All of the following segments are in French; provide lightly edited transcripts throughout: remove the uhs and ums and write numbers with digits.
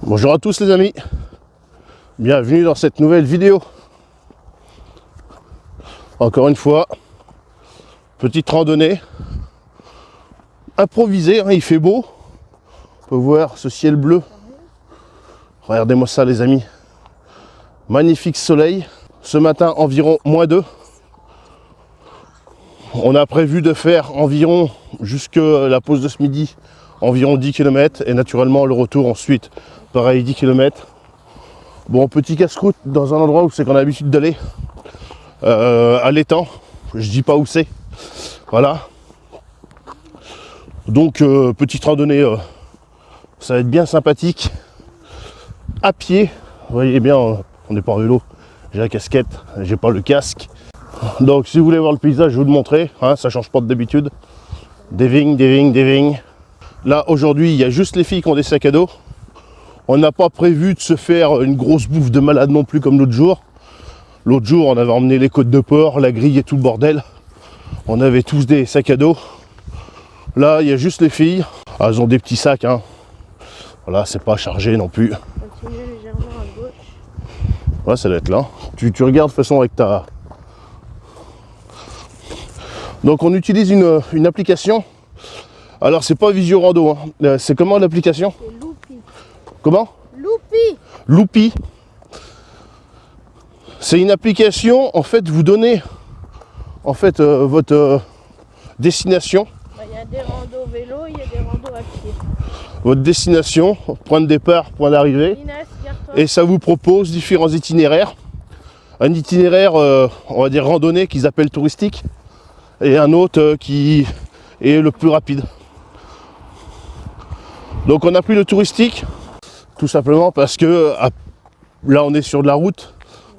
Bonjour à tous les amis, bienvenue dans cette nouvelle vidéo. Encore une fois, petite randonnée improvisée, hein, il fait beau, on peut voir ce ciel bleu. Regardez-moi ça les amis, magnifique soleil. Ce matin environ -2. On a prévu de faire environ, jusque la pause de ce midi, environ 10 km et naturellement le retour ensuite, pareil 10 km. Bon, petit casse-croûte dans un endroit où c'est qu'on a l'habitude d'aller, à l'étang, je dis pas où c'est, voilà. Donc petite randonnée, ça va être bien sympathique, à pied, vous voyez bien, on n'est pas en vélo, j'ai la casquette, j'ai pas le casque. Donc si vous voulez voir le paysage, je vais vous le montrer, hein, ça change pas d'habitude. Des vignes, des vignes, des vignes. Là aujourd'hui, il y a juste les filles qui ont des sacs à dos. On n'a pas prévu de se faire une grosse bouffe de malade non plus comme l'autre jour. L'autre jour, on avait emmené les côtes de porc, la grille et tout le bordel. On avait tous des sacs à dos. Là, il y a juste les filles. Ah, elles ont des petits sacs, hein. Voilà, c'est pas chargé non plus. Continuez légèrement à gauche. Ouais, ça doit être là. Tu regardes de toute façon avec ta... Donc on utilise une application. Alors c'est pas Visio Rando, hein. C'est comment l'application? C'est Loupi. Comment? Loupi. Loupi. C'est une application, en fait, vous donnez en fait votre destination. Il y a des randos vélo, il y a des randos à pied. Votre destination, point de départ, point d'arrivée. Inès, garde-toi. Et ça vous propose différents itinéraires. Un itinéraire, on va dire randonnée, qu'ils appellent touristique. Et un autre qui est le plus rapide. Donc on a pris le touristique, tout simplement parce que là on est sur de la route,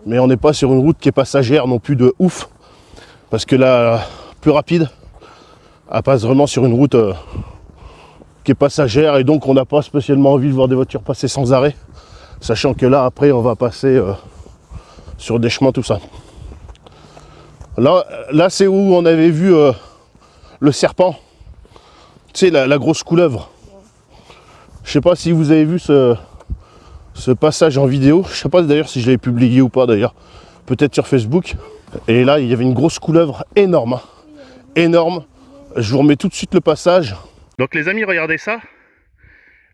mais on n'est pas sur une route qui est passagère non plus de ouf. Parce que la plus rapide, elle passe vraiment sur une route qui est passagère et donc on n'a pas spécialement envie de voir des voitures passer sans arrêt. Sachant que là après on va passer sur des chemins tout ça. Là c'est où on avait vu le serpent, tu sais la grosse couleuvre. Je sais pas si vous avez vu ce passage en vidéo, je sais pas d'ailleurs si je l'avais publié ou pas d'ailleurs, peut-être sur Facebook. Et là il y avait une grosse couleuvre énorme, énorme. Je vous remets tout de suite le passage. Donc les amis, regardez ça,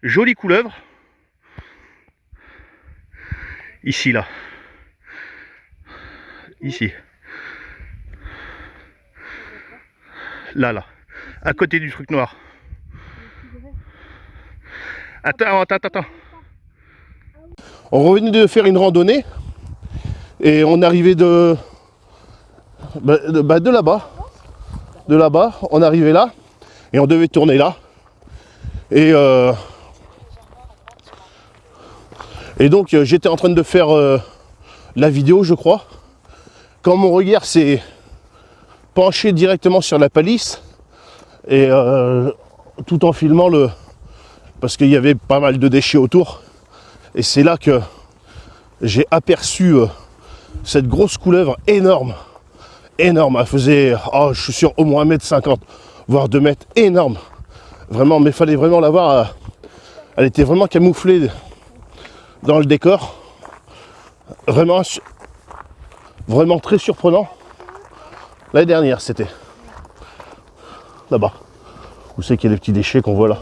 jolie couleuvre. Ici là, ici. Là, à côté du truc noir. Attends. On revenait de faire une randonnée et on arrivait de là-bas. De là-bas, on arrivait là et on devait tourner là. Et donc j'étais en train de faire la vidéo, je crois. Quand mon regard s'est penché directement sur la palisse et tout en filmant parce qu'il y avait pas mal de déchets autour et c'est là que j'ai aperçu cette grosse couleuvre énorme, elle faisait, oh, je suis sûr au moins 1,50 m voire 2 mètres, énorme vraiment, mais il fallait vraiment la voir, elle était vraiment camouflée dans le décor, vraiment très surprenant. L'année dernière, c'était là-bas. Où c'est qu'il y a les petits déchets qu'on voit là?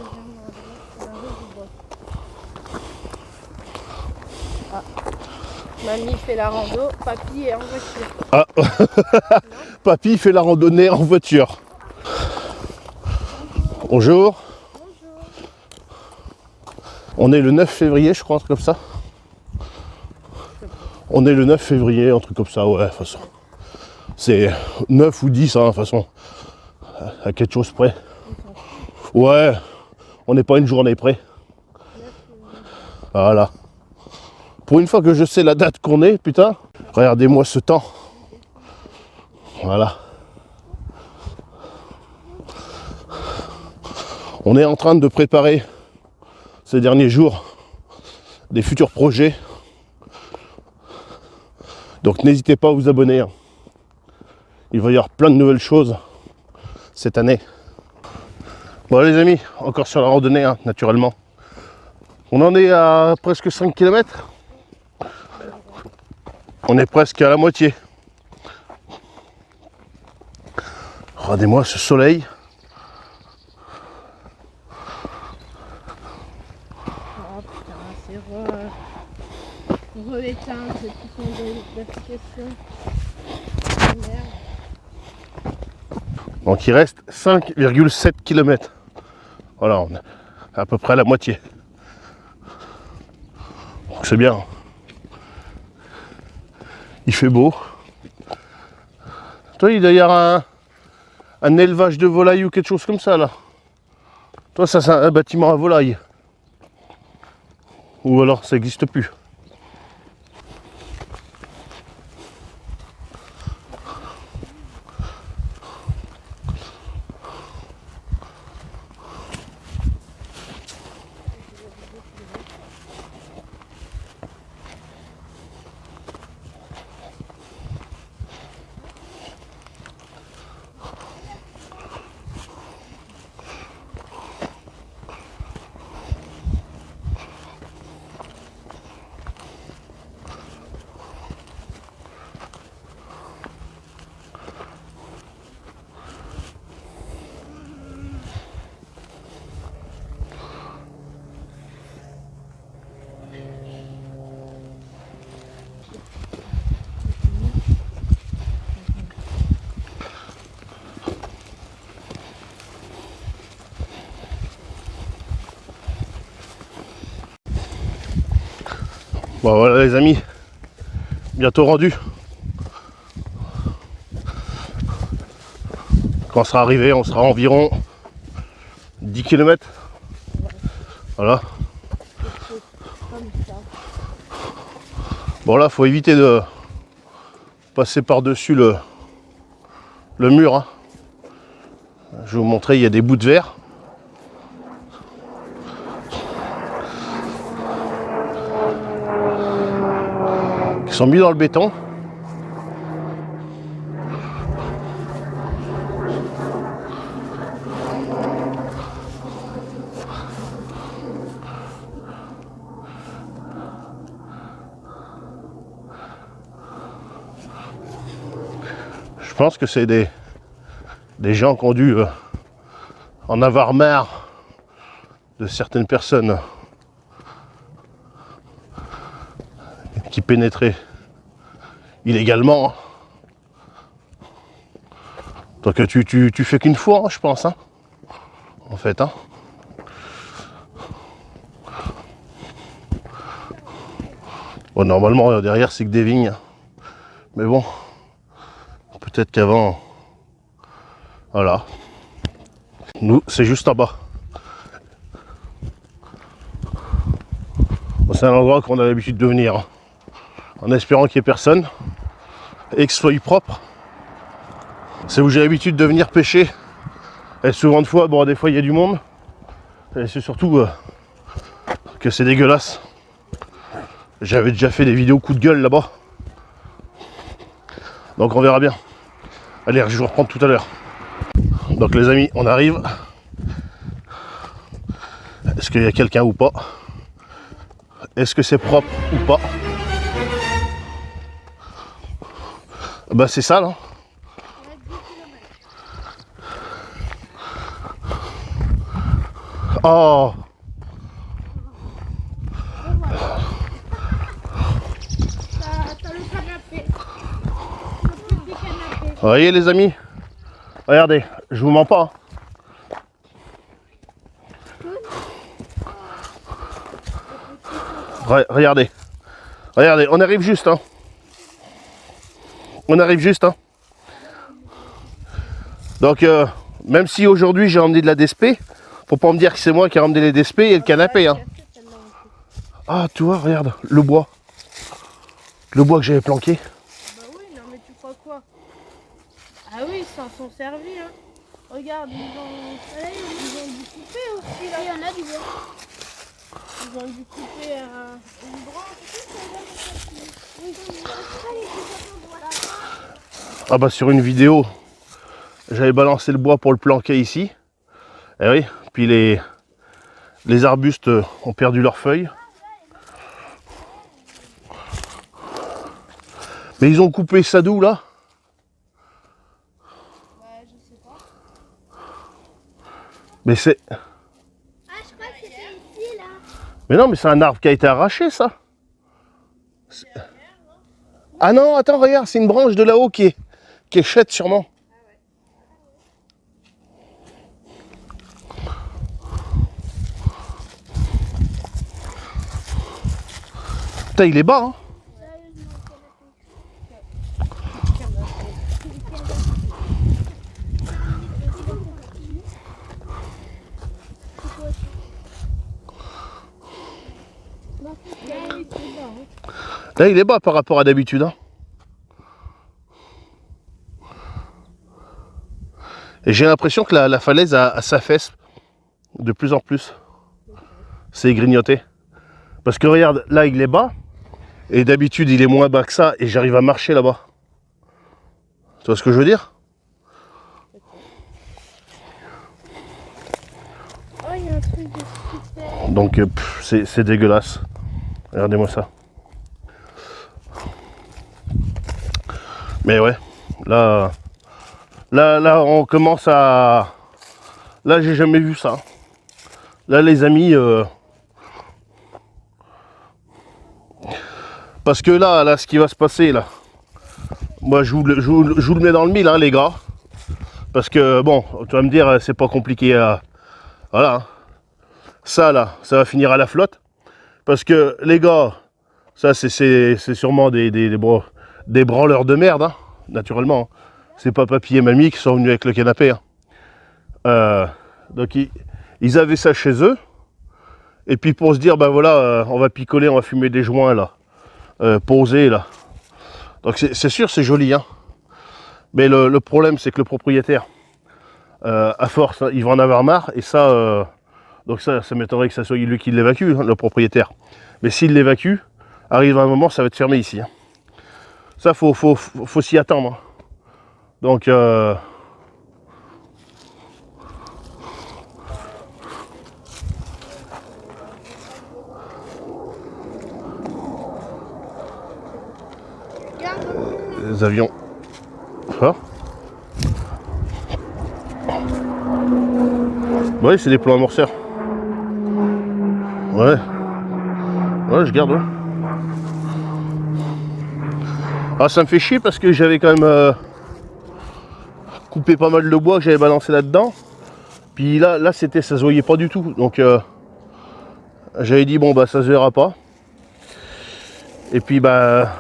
Ah. Mamie fait la rando, papy est en voiture. Ah. Papy fait la randonnée en voiture. Bonjour. On est le 9 février, je crois, un truc comme ça. On est le 9 février, un truc comme ça, ouais, de toute façon. C'est 9 ou 10, hein, de toute façon. À quelque chose près. Ouais, on n'est pas une journée près. Voilà. Pour une fois que je sais la date qu'on est, putain, regardez-moi ce temps. Voilà. On est en train de préparer ces derniers jours des futurs projets. Donc n'hésitez pas à vous abonner. Il va y avoir plein de nouvelles choses cette année. Bon les amis, encore sur la randonnée, hein, naturellement. On en est à presque 5 km. On est presque à la moitié. Regardez-moi ce soleil. Oh putain, c'est re-éteint, c'est tout son d'application. Merde. Donc il reste 5,7 km. Voilà, on est à peu près à la moitié. Donc c'est bien. Il fait beau. Toi, il doit y avoir un élevage de volailles ou quelque chose comme ça là. Toi, ça c'est un bâtiment à volailles. Ou alors ça n'existe plus. Bon voilà les amis, bientôt rendu. Quand on sera arrivé, on sera à environ 10 km. Voilà. Bon là, faut éviter de passer par-dessus le mur. Hein. Je vais vous montrer, il y a des bouts de verre. Qui sont mis dans le béton. Je pense que c'est des gens qui ont dû en avoir marre de certaines personnes qui pénétraient illégalement. Donc tu fais qu'une fois, hein, je pense, hein, en fait. Hein. Bon, normalement, derrière, c'est que des vignes. Mais bon, peut-être qu'avant... Voilà. Nous, c'est juste en bas. Bon, c'est un endroit qu'on a l'habitude de venir. Hein, en espérant qu'il n'y ait personne. Et que ce soit propre. C'est où j'ai l'habitude de venir pêcher. Et souvent de fois, bon, des fois, il y a du monde. Et c'est surtout que c'est dégueulasse. J'avais déjà fait des vidéos coup de gueule là-bas. Donc on verra bien. Allez, je vais vous reprendre tout à l'heure. Donc les amis, on arrive. Est-ce qu'il y a quelqu'un ou pas? Est-ce que c'est propre ou pas? Bah c'est ça là. Oh. T'as le canapé. Vous voyez les amis? Regardez, je vous mens pas. Regardez. Regardez, on arrive juste. Hein. On arrive juste. Hein. Donc, même si aujourd'hui j'ai ramené de la DSP, faut pas me dire que c'est moi qui ai ramené les DSP et le canapé. Hein. Ah, tu vois, regarde, le bois. Le bois que j'avais planqué. Bah oui, non mais tu crois quoi? Ah oui, ils s'en sont servis. Hein. Regarde, ils ont dû couper aussi là. Il y en a du bois. Ils ont dû couper une branche. Ah bah sur une vidéo, j'avais balancé le bois pour le planquer ici. Et oui, puis les Les arbustes ont perdu leurs feuilles. Mais ils ont coupé ça d'où là? Ouais, je sais pas. Mais c'est... Ah, je crois que c'était ici, là. Mais non, mais c'est un arbre qui a été arraché, ça. Ah non, attends, regarde, c'est une branche de là-haut qui est chète sûrement. Putain, il est bas, hein. Là, il est bas par rapport à d'habitude, hein. Et j'ai l'impression que la falaise s'affaisse de plus en plus. C'est grignoté. Parce que regarde, là, il est bas. Et d'habitude, il est moins bas que ça. Et j'arrive à marcher là-bas. Tu vois ce que je veux dire? Oh, il y a un truc de super. Donc, c'est dégueulasse. Regardez-moi ça. Mais ouais, là, on commence à... Là, j'ai jamais vu ça. Là, les amis... Parce que là, ce qui va se passer, là... Moi, je vous le mets dans le mille, hein, les gars. Parce que, bon, tu vas me dire, c'est pas compliqué à... Voilà. Ça, là, ça va finir à la flotte. Parce que, les gars, ça, c'est sûrement des branleurs de merde, hein, naturellement. C'est pas papy et mamie qui sont venus avec le canapé. Hein. Donc, ils avaient ça chez eux. Et puis, pour se dire, ben voilà, on va picoler, on va fumer des joints, là. Poser, là. Donc, c'est sûr, c'est joli, hein. Mais le problème, c'est que le propriétaire, à force, hein, il va en avoir marre. Et ça, donc ça m'étonnerait que ça soit lui qui l'évacue, hein, le propriétaire. Mais s'il l'évacue, arrive un moment, ça va être fermé ici. Hein. Ça, faut s'y attendre. Hein. Donc, les avions. Ça. Ouais, c'est des plans amorceurs. Ouais. Ouais, je garde. Ouais. Ah, ça me fait chier parce que j'avais quand même coupé pas mal de bois que j'avais balancé là-dedans. Puis là ça se voyait pas du tout. Donc, j'avais dit, bon, bah, ça se verra pas. Et puis, bah,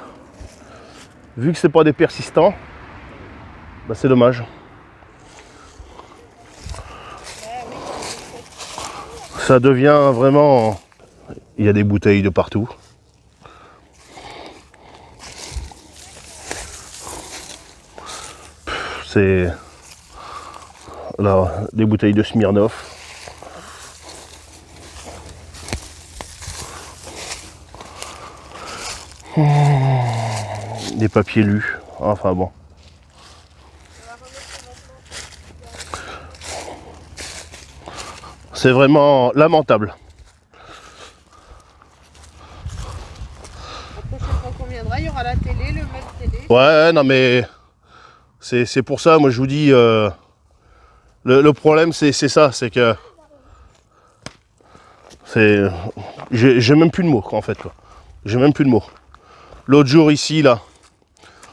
vu que c'est pas des persistants, bah, c'est dommage. Ça devient vraiment... Il y a des bouteilles de partout. C'est... Là, des bouteilles de Smirnoff. Des papiers lus. Enfin bon. C'est vraiment lamentable. La prochaine fois qu'on viendra, il y aura la télé, le mode télé. Ouais, non mais... C'est pour ça, moi je vous dis... le problème c'est ça, c'est que... J'ai même plus de mots, quoi, en fait. J'ai même plus de mots. L'autre jour ici, là,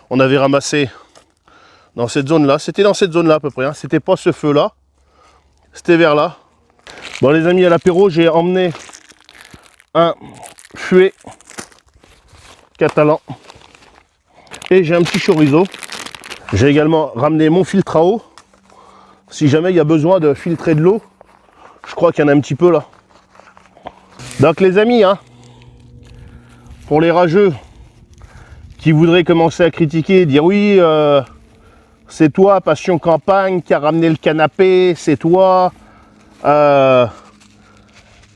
on avait ramassé dans cette zone-là. C'était dans cette zone-là à peu près. Hein. C'était pas ce feu-là. C'était vers là. Bon les amis, à l'apéro, j'ai emmené un fouet catalan. Et j'ai un petit chorizo. J'ai également ramené mon filtre à eau. Si jamais il y a besoin de filtrer de l'eau. Je crois qu'il y en a un petit peu là. Donc les amis, hein, pour les rageux qui voudraient commencer à critiquer, dire oui, c'est toi, Passion Campagne, qui a ramené le canapé, c'est toi.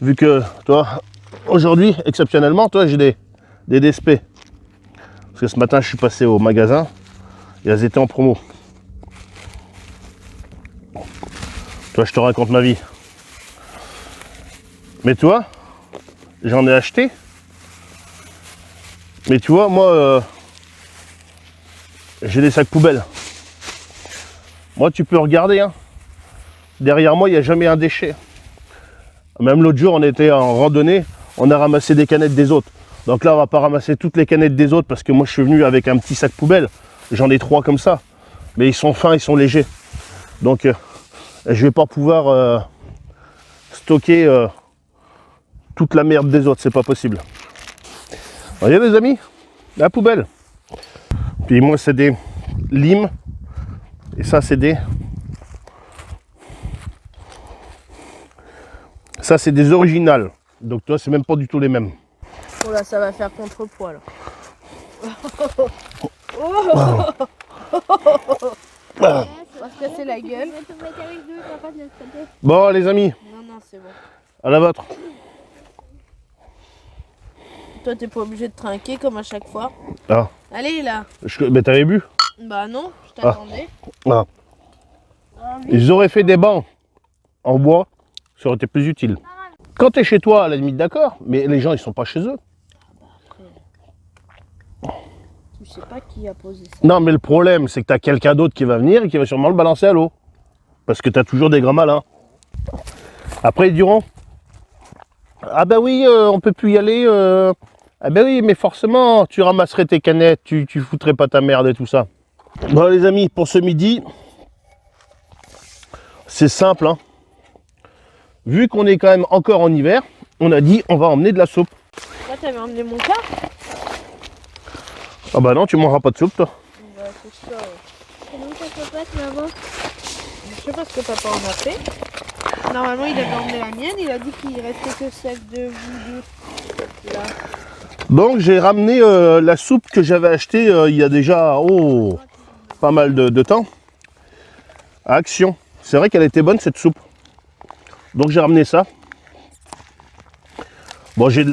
Vu que, toi, aujourd'hui, exceptionnellement, toi, j'ai des DSP. Parce que ce matin, je suis passé au magasin et elles étaient en promo. Toi, je te raconte ma vie. Mais tu vois, j'en ai acheté. Mais tu vois, moi, j'ai des sacs poubelles. Moi, tu peux regarder, hein. Derrière moi, il n'y a jamais un déchet. Même l'autre jour, on était en randonnée, on a ramassé des canettes des autres. Donc là, on va pas ramasser toutes les canettes des autres parce que moi, je suis venu avec un petit sac poubelle. J'en ai 3 comme ça. Mais ils sont fins, ils sont légers. Donc, je vais pas pouvoir stocker toute la merde des autres. C'est pas possible. Voyez les amis, la poubelle. Puis moi, c'est des limes. Et ça, c'est des... Ça, c'est des originales. Donc, toi, c'est même pas du tout les mêmes. Oh là, ça va faire contrepoids là. On va se casser la gueule. Bon, les amis, Non, non, c'est bon. à la vôtre. Toi, t'es pas obligé de trinquer comme à chaque fois. Ah, Allez là. mais t'avais bu? Bah non, je t'attendais. Ah. Ils auraient fait des bancs en bois, ça aurait été plus utile. Quand t'es chez toi, à la limite, d'accord, mais les gens, ils sont pas chez eux. Tu sais pas qui a posé ça. Non, mais le problème, c'est que t'as quelqu'un d'autre qui va venir et qui va sûrement le balancer à l'eau. Parce que t'as toujours des grands malins. Après, ils diront, ah ben oui, on peut plus y aller. Ah ben oui, mais forcément, tu ramasserais tes canettes, tu foutrais pas ta merde et tout ça. Bon, les amis, pour ce midi, c'est simple, hein. Vu qu'on est quand même encore en hiver, on a dit on va emmener de la soupe. Toi, t'avais emmené mon cas? Ah bah non, tu mangeras pas de soupe, toi. Bah, c'est ça. Et donc ça se passe, maman. Je sais pas ce que papa en a fait. Normalement, il avait emmené la mienne. Il a dit qu'il restait que celle de vous deux. Là. Donc j'ai ramené la soupe que j'avais achetée il y a déjà pas mal de temps à Action. C'est vrai qu'elle était bonne cette soupe. Donc j'ai ramené ça. Bon, j'ai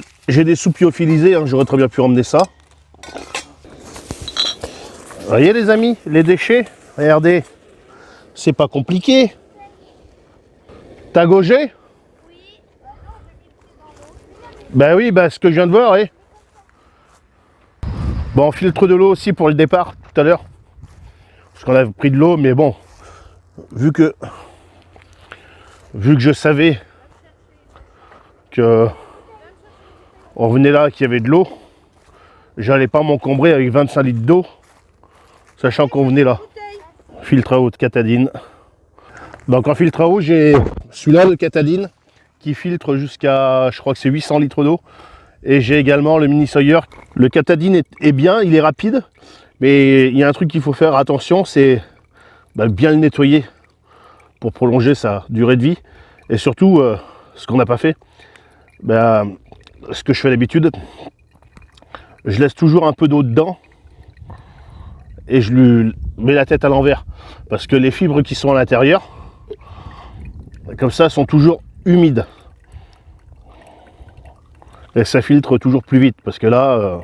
des soupes lyophilisées, hein, j'aurais très bien pu ramener ça. Vous voyez les amis, les déchets, regardez, c'est pas compliqué. T'as gaugé? Oui. Ben oui, ben ce que je viens de voir, oui. Bon, on filtre de l'eau aussi pour le départ tout à l'heure. Parce qu'on a pris de l'eau, mais bon, vu que je savais que on venait là, qu'il y avait de l'eau, j'allais pas m'encombrer avec 25 litres d'eau, sachant qu'on venait là. Filtre à eau de Katadyn. Donc en filtre à eau, j'ai celui-là de Katadyn qui filtre jusqu'à, je crois que c'est 800 litres d'eau. Et j'ai également le Mini Sawyer. Le Katadyn est bien, il est rapide, mais il y a un truc qu'il faut faire attention, c'est bien le nettoyer pour prolonger sa durée de vie. Et surtout, ce qu'on n'a pas fait, ce que je fais d'habitude, je laisse toujours un peu d'eau dedans et je lui mets la tête à l'envers. Parce que les fibres qui sont à l'intérieur, comme ça, sont toujours humides. Et ça filtre toujours plus vite. Parce que là,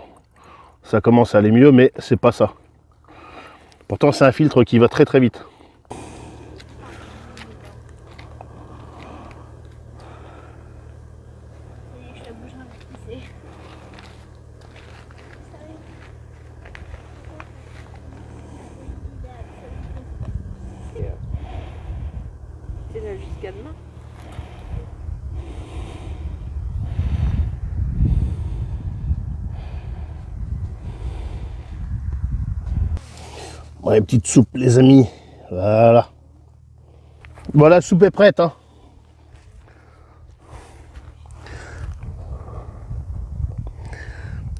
ça commence à aller mieux, mais c'est pas ça. Pourtant, c'est un filtre qui va très très vite. Je la bouge un peu, c'est. C'est là jusqu'à demain. Ouais, petite soupe, les amis. Voilà. Voilà, la soupe est prête, hein.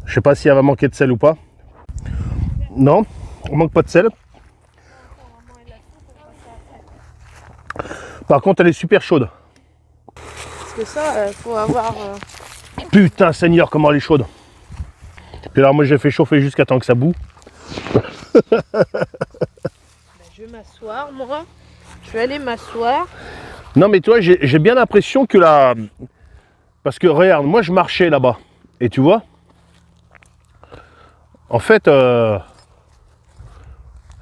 Je sais pas si elle va manquer de sel ou pas. Non, on manque pas de sel. Par contre, elle est super chaude. Parce que ça, faut avoir... Putain, Seigneur, comment elle est chaude. Puis alors, moi, j'ai fait chauffer jusqu'à temps que ça boue. Je vais m'asseoir, moi. Je vais aller m'asseoir. Non, mais toi, j'ai bien l'impression que la... Parce que, regarde, moi, je marchais là-bas. Et tu vois, en fait,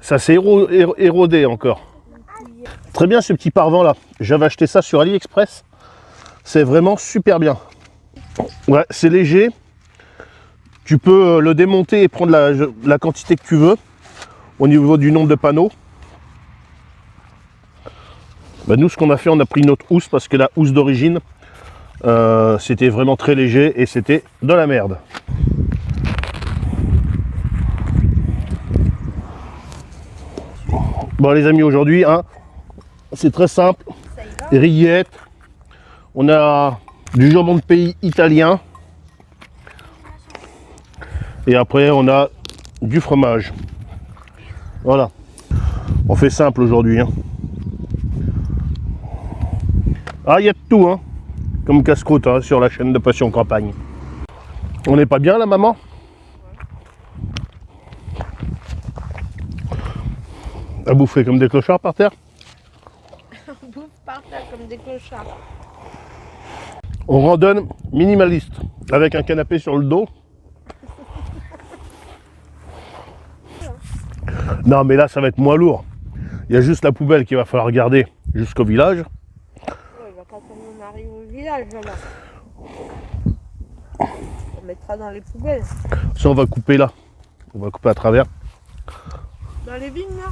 ça s'est érodé encore. Très bien, ce petit parvent là. J'avais acheté ça sur AliExpress. C'est vraiment super bien. Ouais, c'est léger. Tu peux le démonter et prendre la quantité que tu veux au niveau du nombre de panneaux. Bah nous, ce qu'on a fait, on a pris notre housse parce que la housse d'origine, c'était vraiment très léger et c'était de la merde. Bon les amis, aujourd'hui, hein, c'est très simple. Rillettes. On a du jambon de pays italien. Et après, on a du fromage. Voilà. On fait simple aujourd'hui. Hein. Ah, il y a de tout, hein. Comme casse-croûte hein, sur la chaîne de Passion Campagne. On n'est pas bien là, maman? À bouffer comme des clochards par terre? On bouffe par terre comme des clochards. On randonne minimaliste, avec un canapé sur le dos. Non mais là ça va être moins lourd. Il y a juste la poubelle qu'il va falloir garder jusqu'au village. Ouais, bah, quand on arrive au village, là, on mettra dans les poubelles. Ça on va couper là. On va couper à travers. Dans les vignes là?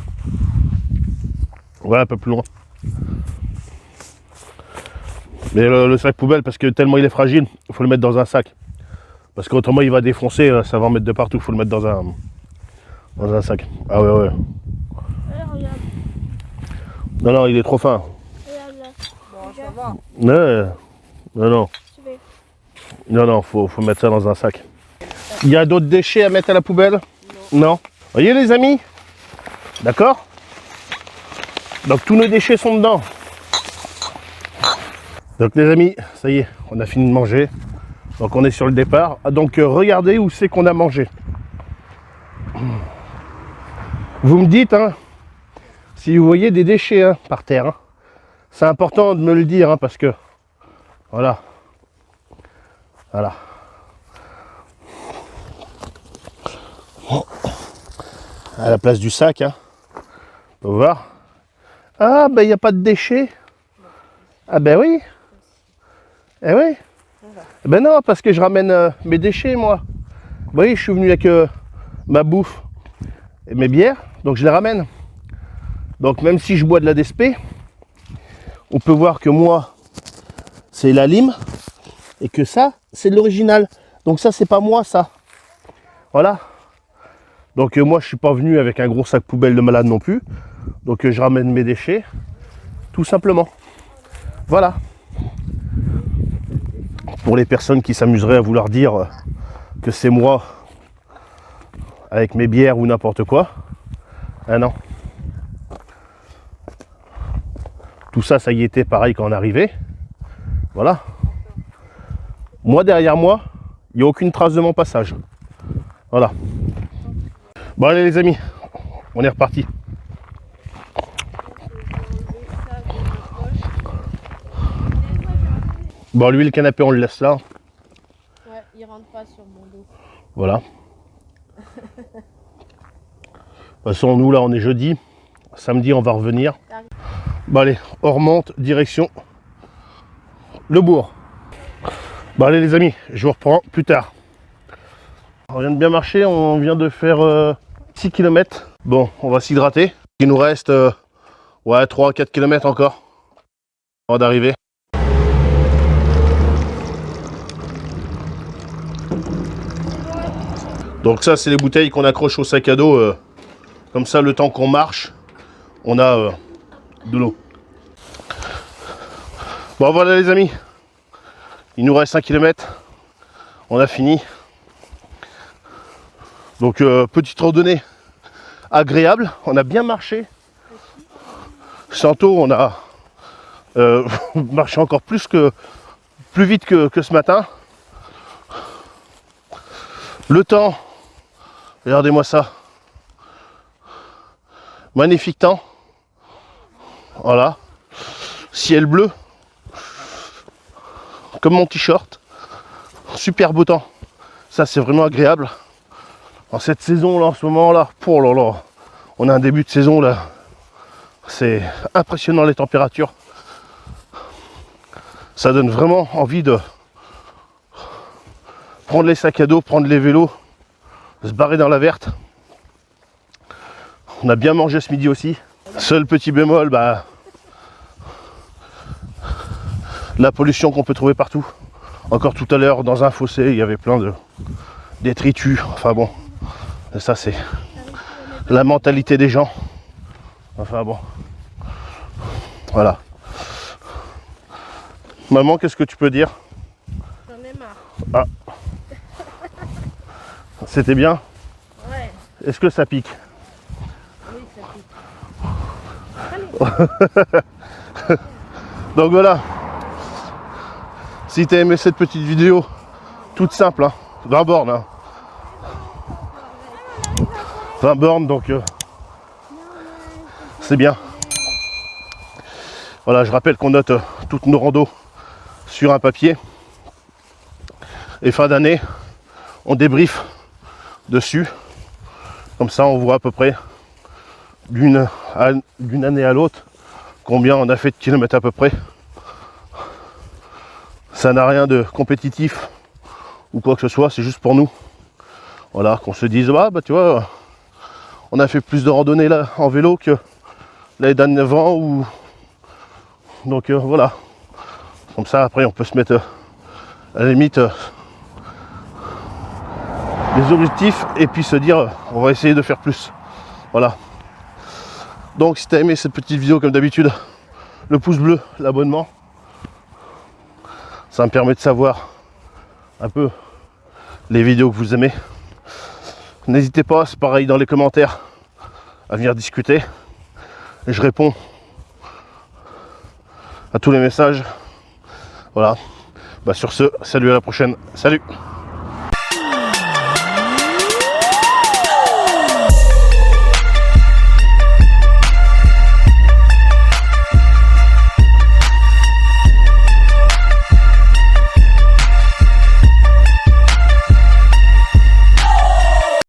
Ouais, un peu plus loin. Mais le sac poubelle, parce que tellement il est fragile, il faut le mettre dans un sac. Parce qu'autrement il va défoncer, ça va en mettre de partout, il faut le mettre dans un sac. Ah ouais, ouais. Regarde, Non, non, il est trop fin. regarde là. Bon, ça va. Ouais. Non, non. Tu veux. Non, non, faut mettre ça dans un sac. Il y a d'autres déchets à mettre à la poubelle? Non. Voyez les amis? D'accord? Donc tous nos déchets sont dedans. Donc les amis, ça y est, on a fini de manger. Donc on est sur le départ. Donc regardez où c'est qu'on a mangé. Vous me dites, hein, si vous voyez des déchets hein, par terre. Hein. C'est important de me le dire, hein, parce que... Voilà. Voilà. À la place du sac, hein. On peut voir. Ah, ben il n'y a pas de déchets. Ah ben oui. Eh oui. Ben non, parce que je ramène mes déchets, moi. Vous voyez, je suis venu avec ma bouffe et mes bières, donc je les ramène. Donc même si je bois de la DSP, on peut voir que moi, c'est la lime, et que ça, c'est de l'original. Donc ça, c'est pas moi, ça. Voilà. Donc moi, je suis pas venu avec un gros sac poubelle de malade non plus. Donc je ramène mes déchets, tout simplement. Voilà. Pour les personnes qui s'amuseraient à vouloir dire que c'est moi avec mes bières ou n'importe quoi. Ah non. Tout ça, ça y était pareil quand on arrivait. Voilà. Moi, derrière moi, il n'y a aucune trace de mon passage. Voilà. Bon allez les amis, on est reparti. Bon lui le canapé on le laisse là. Ouais, il rentre pas sur mon dos. Voilà. De toute façon nous là on est jeudi. Samedi on va revenir. Bon allez, on remonte, direction le bourg. Bon allez les amis, je vous reprends plus tard. On vient de bien marcher, on vient de faire 6 km. Bon, on va s'hydrater. Il nous reste ouais, 3-4 km encore avant d'arriver. Donc ça c'est les bouteilles qu'on accroche au sac à dos. Comme ça le temps qu'on marche, on a de l'eau. Bon voilà les amis. Il nous reste 1 km. On a fini. Donc petite randonnée agréable. On a bien marché. Tantôt on a marché encore plus vite que ce matin. Le temps, regardez-moi ça. Magnifique temps. Voilà. Ciel bleu. Comme mon t-shirt. Super beau temps. Ça c'est vraiment agréable. En cette saison là, en ce moment là, oh là là, on a un début de saison là. C'est impressionnant les températures. Ça donne vraiment envie de prendre les sacs à dos, prendre les vélos, se barrer dans la verte. On a bien mangé ce midi aussi. Seul petit bémol, bah, la pollution qu'on peut trouver partout. Encore tout à l'heure, dans un fossé, il y avait plein de détritus. Enfin bon, ça c'est la mentalité des gens. Enfin bon, voilà. Maman, qu'est-ce que tu peux dire? J'en ai marre. Ah, c'était bien. Ouais. Est-ce que ça pique? Oui, ça pique. Donc voilà. Si tu as aimé cette petite vidéo, toute simple, hein, 20 bornes. Hein. 20 bornes, donc c'est bien. Voilà, je rappelle qu'on note toutes nos randos sur un papier. Et fin d'année, on débriefe dessus. Comme ça, on voit à peu près d'une année à l'autre combien on a fait de kilomètres à peu près. Ça n'a rien de compétitif ou quoi que ce soit, c'est juste pour nous. Voilà, qu'on se dise, bah tu vois, on a fait plus de randonnées là en vélo que l'année d'avant ou. Donc voilà. Comme ça après on peut se mettre à la limite des objectifs et puis se dire on va essayer de faire plus. Voilà. Donc si tu as aimé cette petite vidéo comme d'habitude, le pouce bleu, l'abonnement. Ça me permet de savoir un peu les vidéos que vous aimez. N'hésitez pas, c'est pareil dans les commentaires, à venir discuter. Et je réponds à tous les messages. Voilà. Bah sur ce, salut, à la prochaine. Salut.